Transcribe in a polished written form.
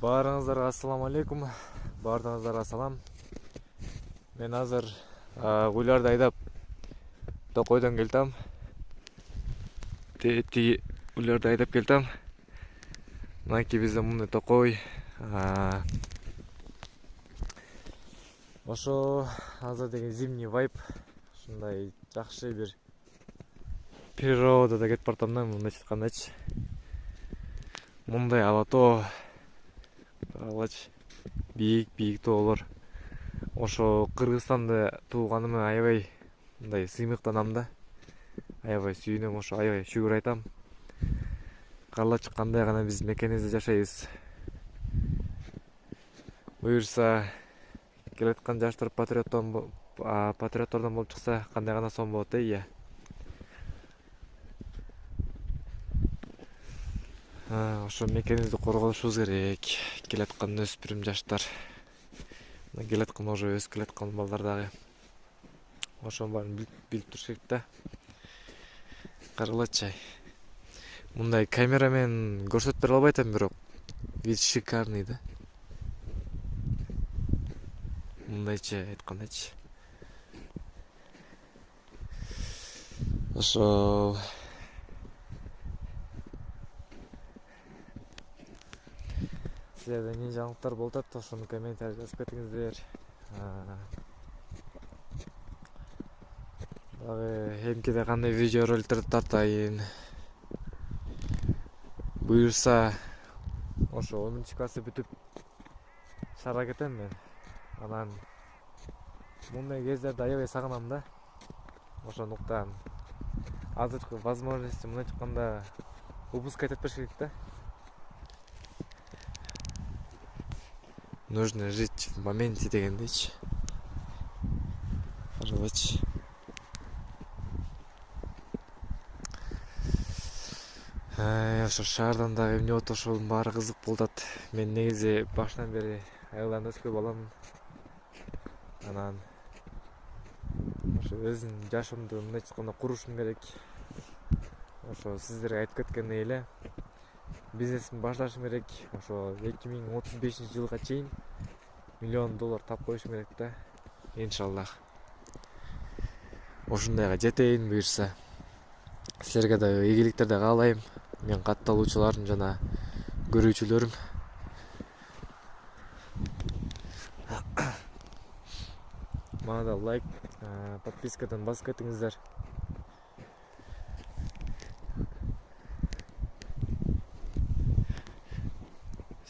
Баарыңыздарга ассаламу алейкум. Баардыгыңыздарга салам. Мен азыр уйларды айдап Токойдон келтем. Тиги уйларды айдап келтем. Мынакей бизде мындай Токой. Ошо азыр деген зимний вайб. Ушундай жакшы бир природада кетип бартам да, мындай айткандачы. Мындай ала тоо, алач бийик тоолор. Ошо Кыргызстанда тууганыма аябай мындай сыймыктанам да. Аябай сүйүнөм, ошо аябай шүгүр айтам. Каралачы кандай гана биз мекенибизде жашайбыз. Буюрса келаткан жаштар патриоттордон болуп чыкса кандай гана сонун болот ия. Ошо мекенибизди коргошубуз керек. Келаткан өспүрүм жаштар, келаткан уже өсүп келаткан балдар дагы ошонун баарын билип туруш керек да. Каралачы. Мындай камерамен көрсөтүп бере албайтам, бирок вид шикарный да. Мындайча айткандачы. Ошо силерде эмне жаңылыктар болуп атат, ошону комментарийде жазып кетиңиздер. Дагы эмкиде кандай видео роликтерди тартайын. Буюрса ошо 10-классы бүтүп шаарга кетем мен. Анан мындай кездерди аябай сагынам да. Ошондуктан азыркы возможности мындай айтканда упускать этпеш керек да. Нужно жить в моменте дегендейчи. Карабачы. Ошо шаардан дагы эмне болот, ошонун баары кызык болуп атат. Мен негизи баштан бери айылдан өскөн баламын. Анан ошо өзүмдүн жашоомду мындай айтканда курушум керек. Ошо сиздерге айтып кеткендей эле бизнесимди башташым керек. Ошо 2035-жылга чейин $1 миллион таап коюшум керек да. Иншаллах. Ошондайга жетейин буюрса. Силерге дагы ийгиликтерди каалайм. Мен катталуучуларым жана көрүүчүлөрүм. Мана да лайк, подпискадан басып кетиңиздер.